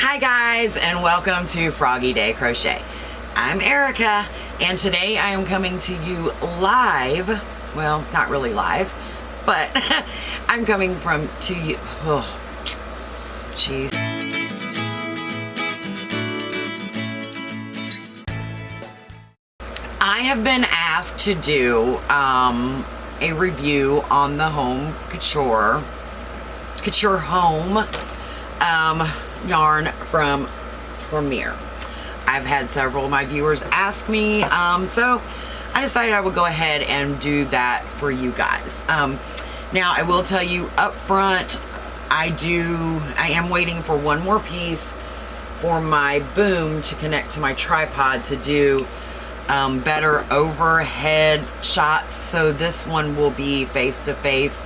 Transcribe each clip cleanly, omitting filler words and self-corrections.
Hi guys, and welcome to Froggy Day Crochet. I'm Erica, and today I am coming to you live. Well, not really live, but I'm coming to you. Oh, jeez. I have been asked to do a review on the home Couture home yarn from Premier. I've had several of my viewers ask me, so I decided I would go ahead and do that for you guys. Now I will tell you up front, I am waiting for one more piece for my boom to connect to my tripod to do better overhead shots, so this one will be face to face.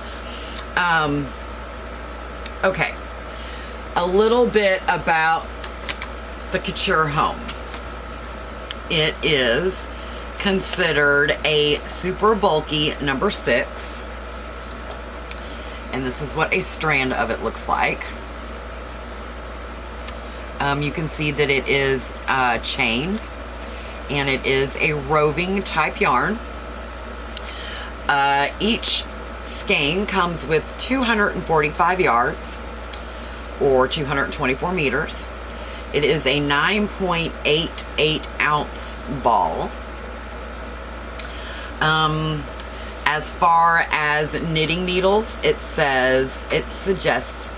Okay, a little bit about the Couture home. It is considered a super bulky number 6, and this is what a strand of it looks like. You can see that it is chained, and it is a roving type yarn. Each skein comes with 245 yards or 224 meters. It is a 9.88 ounce ball. As far as knitting needles, it suggests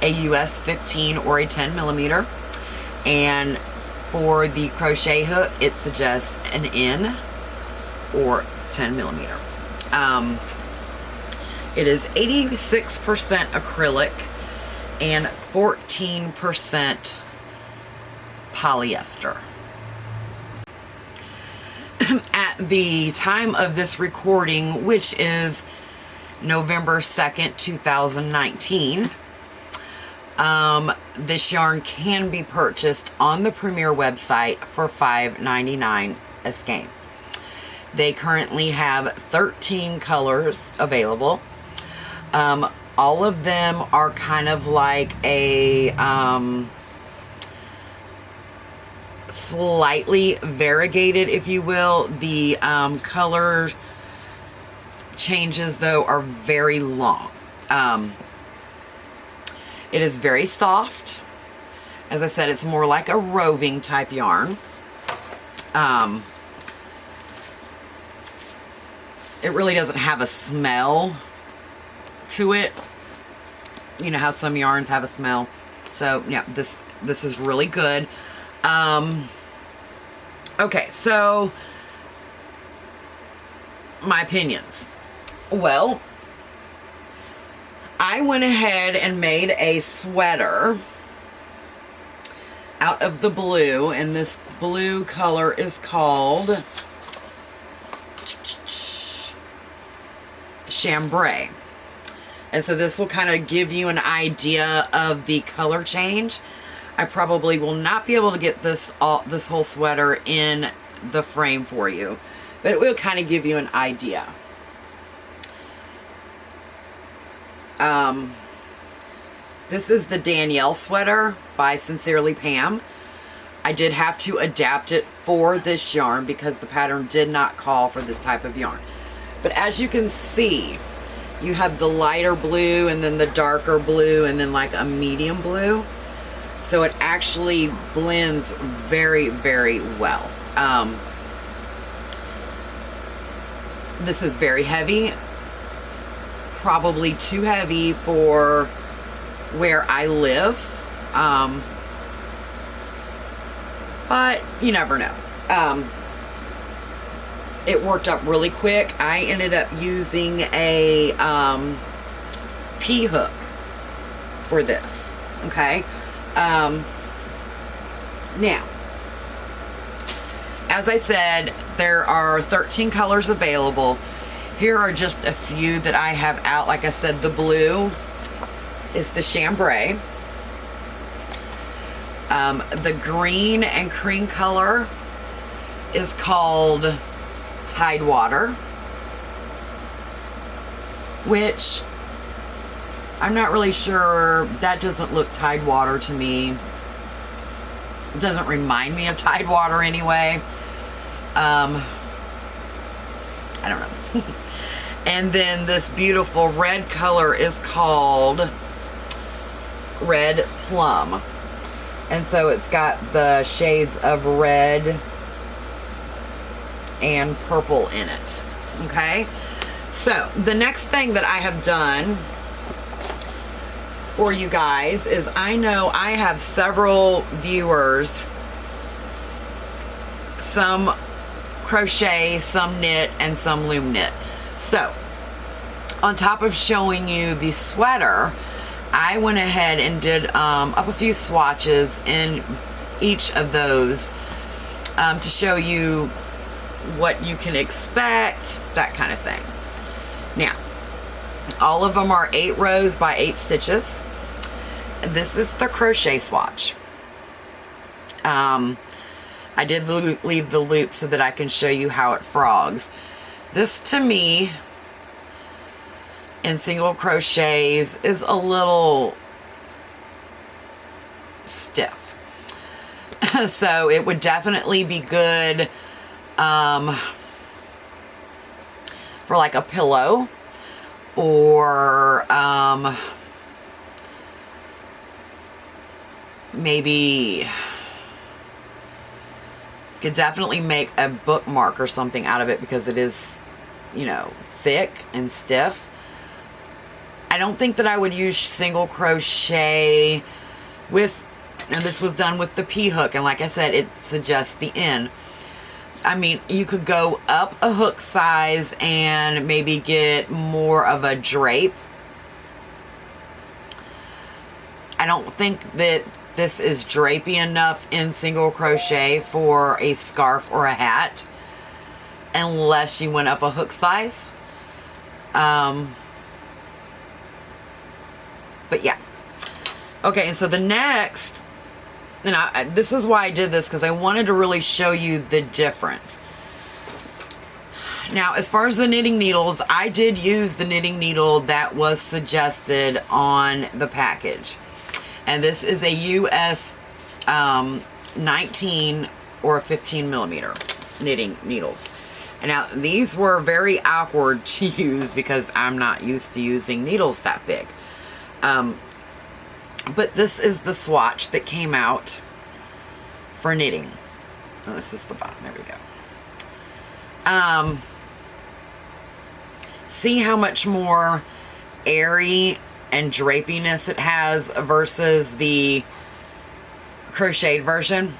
a US 15 or a 10 millimeter, and for the crochet hook it suggests an N or 10 millimeter. It is 86% acrylic and 14% polyester. At the time of this recording, which is November 2nd, 2019, this yarn can be purchased on the Premier website for $5.99 a skein. They currently have 13 colors available. All of them are kind of like a slightly variegated, if you will. The color changes, though, are very long. It is very soft. As I said, it's more like a roving type yarn. It really doesn't have a smell to it. You know how some yarns have a smell. So yeah, this is really good. Okay, so my opinions. Well, I went ahead and made a sweater out of the blue, and this blue color is called Chambray. And so this will kind of give you an idea of the color change. I probably will not be able to get this whole sweater in the frame for you, but it will kind of give you an idea. This is the Danielle sweater by Sincerely Pam. I did have to adapt it for this yarn because the pattern did not call for this type of yarn. But as you can see, you have the lighter blue and then the darker blue and then like a medium blue. So it actually blends very, very well. This is very heavy. Probably too heavy for where I live. But you never know. It worked up really quick. I ended up using a P-hook for this. Okay. Now, as I said, there are 13 colors available. Here are just a few that I have out. Like I said, the blue is the Chambray. The green and cream color is called Tidewater, which I'm not really sure. That doesn't look Tidewater to me. It doesn't remind me of Tidewater anyway. I don't know. And then this beautiful red color is called Red Plum. And so it's got the shades of red and purple in it. Okay? So, the next thing that I have done for you guys is, I know I have several viewers, some crochet, some knit, and some loom knit. So, on top of showing you the sweater, I went ahead and did up a few swatches in each of those to show you what you can expect, that kind of thing. Now, all of them are 8 rows by 8 stitches. This is the crochet swatch. I did leave the loop so that I can show you how it frogs. This, to me, in single crochets, is a little stiff. So it would definitely be good for like a pillow, or maybe could definitely make a bookmark or something out of it, because it is, you know, thick and stiff. I don't think that I would use single crochet with, and this was done with the P-hook, and like I said, it suggests the end. I mean, you could go up a hook size and maybe get more of a drape. I don't think that this is drapey enough in single crochet for a scarf or a hat, unless you went up a hook size. But yeah. Okay, and so the next, and this is why I did this, because I wanted to really show you the difference. Now, as far as the knitting needles, I did use the knitting needle that was suggested on the package. And this is a US 19 or 15 millimeter knitting needles. And now, these were very awkward to use because I'm not used to using needles that big. But this is the swatch that came out for knitting. Oh, this is the bottom. There we go. See how much more airy and drapiness it has versus the crocheted version.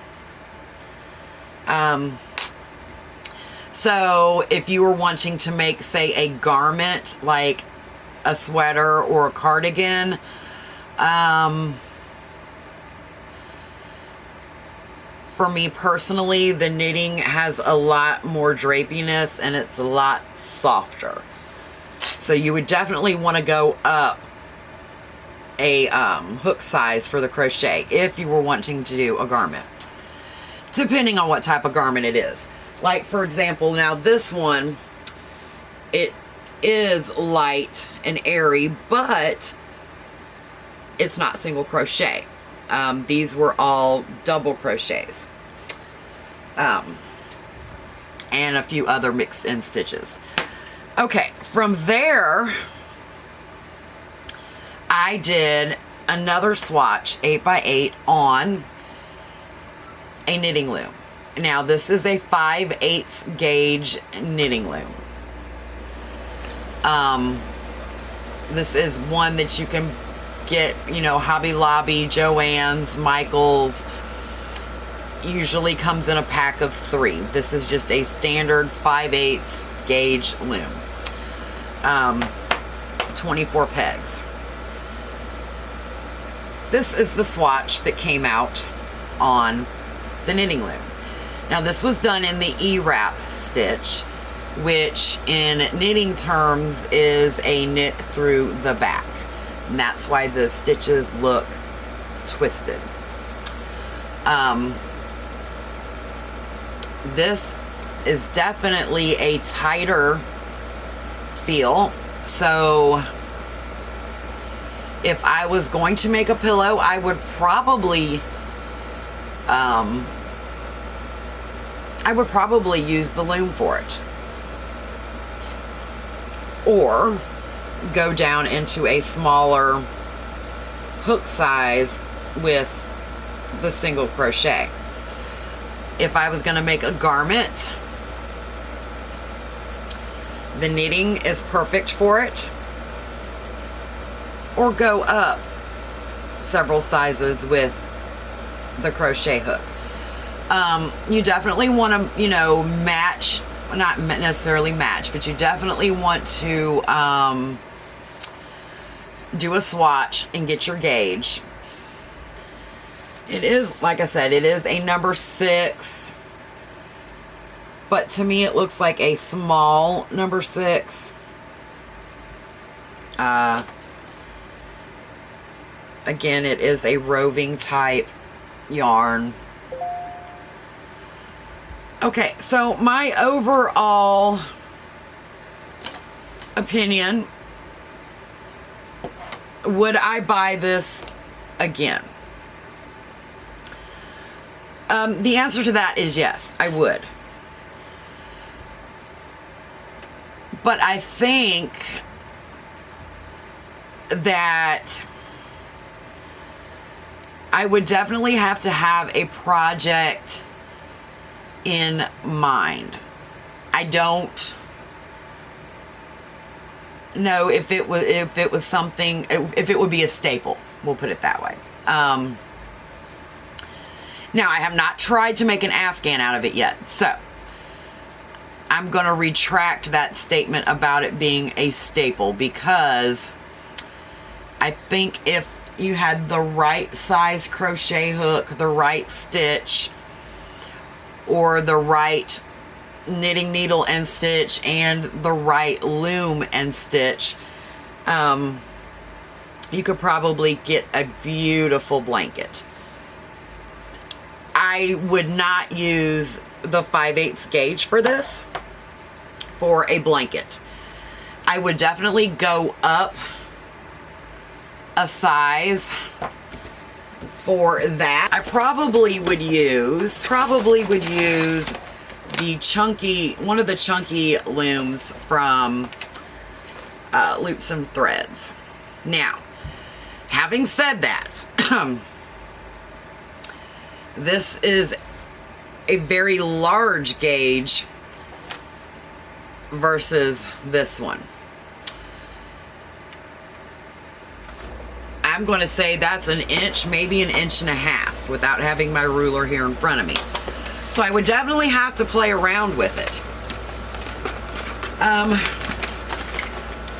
So if you were wanting to make, say, a garment, like a sweater or a cardigan, for me personally, the knitting has a lot more drapiness and it's a lot softer. So you would definitely want to go up a hook size for the crochet if you were wanting to do a garment, depending on what type of garment it is. Like, for example, now this one, it is light and airy, but it's not single crochet. These were all double crochets. And a few other mixed in stitches. Okay, from there, I did another swatch 8x8 on a knitting loom. Now, this is a 5/8 gauge knitting loom. This is one that you can get, you know, Hobby Lobby, Joann's, Michael's. Usually comes in a pack of 3. This is just a standard 5/8 gauge loom. 24 pegs. This is the swatch that came out on the knitting loom. Now, this was done in the E-wrap stitch, which in knitting terms is a knit through the back. And that's why the stitches look twisted. This is definitely a tighter feel. So if I was going to make a pillow, I would probably I would probably use the loom for it. Or go down into a smaller hook size with the single crochet. If I was going to make a garment, the knitting is perfect for it. Or go up several sizes with the crochet hook. You definitely want to, you know, match, not necessarily match, but you definitely want to do a swatch and get your gauge. It is, like I said, it is a number 6, but to me it looks like a small number 6. Again, it is a roving type yarn. Okay, so my overall opinion, would I buy this again? The answer to that is yes, I would. But I think that I would definitely have to have a project in mind. I don't know if it was something, if it would be a staple. We'll put it that way. Now, I have not tried to make an Afghan out of it yet, so I'm going to retract that statement about it being a staple, because I think if you had the right size crochet hook, the right stitch, or the right knitting needle and stitch, and the right loom and stitch, you could probably get a beautiful blanket. I would not use the 5/8 gauge for this, for a blanket. I would definitely go up a size for that. I probably would use the chunky, one of the chunky looms from Loops and Threads. Now, having said that, this is a very large gauge versus this one. I'm going to say that's an inch, maybe an inch and a half, without having my ruler here in front of me. So I would definitely have to play around with it.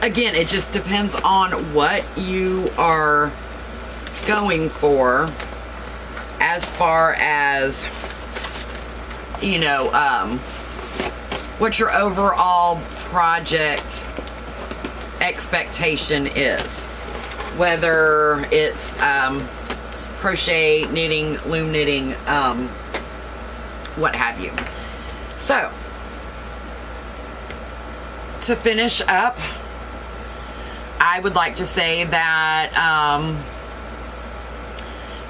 Again, it just depends on what you are going for, as far as, you know, what your overall project expectation is. Whether it's crochet, knitting, loom knitting, what have you. So, to finish up, I would like to say that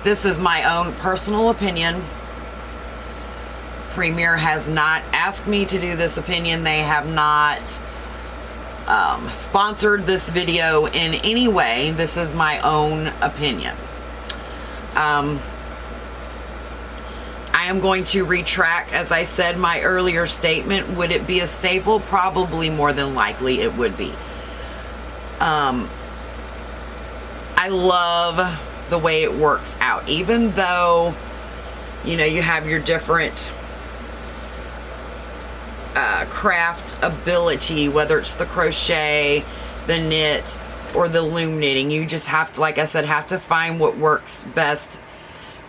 this is my own personal opinion. Premier has not asked me to do this opinion. They have not sponsored this video in any way. This is my own opinion. I am going to retract, as I said, my earlier statement. Would it be a staple? Probably, more than likely it would be. I love the way it works out, even though, you know, you have your different craft ability, whether it's the crochet, the knit, or the loom knitting. You just have to, like I said, have to find what works best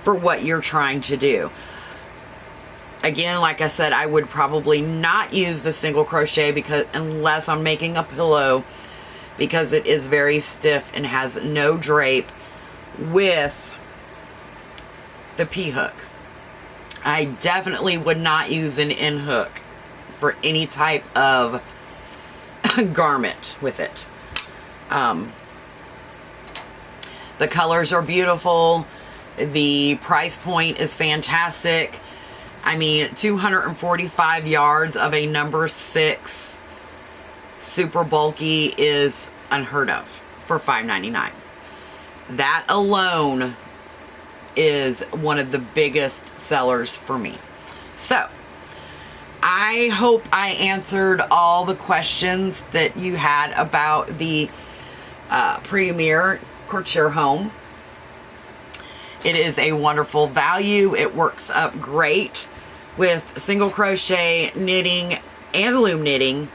for what you're trying to do. Again, like I said, I would probably not use the single crochet, because unless I'm making a pillow, because it is very stiff and has no drape with the P-hook. I definitely would not use an end hook for any type of garment with it. The colors are beautiful. The price point is fantastic. I mean, 245 yards of a number 6 super bulky is unheard of for $5.99. That alone is one of the biggest sellers for me. So, I hope I answered all the questions that you had about the Premier Couture home. It is a wonderful value. It works up great with single crochet, knitting, and loom knitting.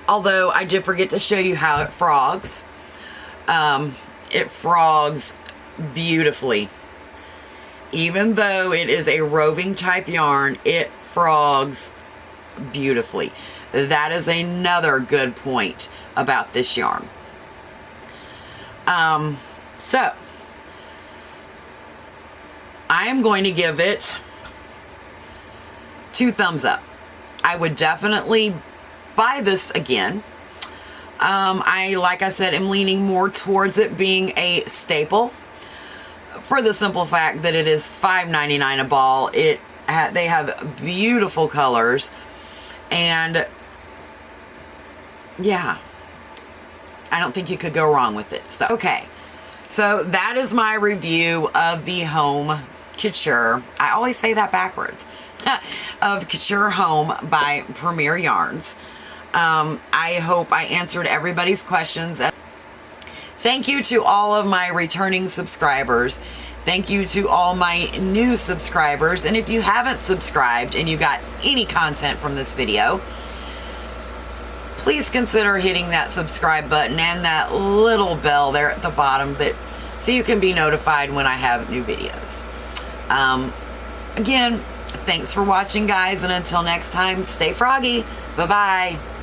Although I did forget to show you how it frogs. It frogs beautifully. Even though it is a roving type yarn, it frogs beautifully. That is another good point about this yarn. So, I am going to give it 2 thumbs up. I would definitely buy this again. Like I said, am leaning more towards it being a staple for the simple fact that it is $5.99 a ball. They have beautiful colors, and yeah, I don't think you could go wrong with it. So, okay, so that is my review of the Home Couture. I always say that backwards. Of Couture Home by Premier Yarns. I hope I answered everybody's questions. Thank you to all of my returning subscribers. Thank you to all my new subscribers. And if you haven't subscribed and you got any content from this video, please consider hitting that subscribe button and that little bell there at the bottom so you can be notified when I have new videos. Again, thanks for watching, guys, and until next time, stay froggy. Bye-bye.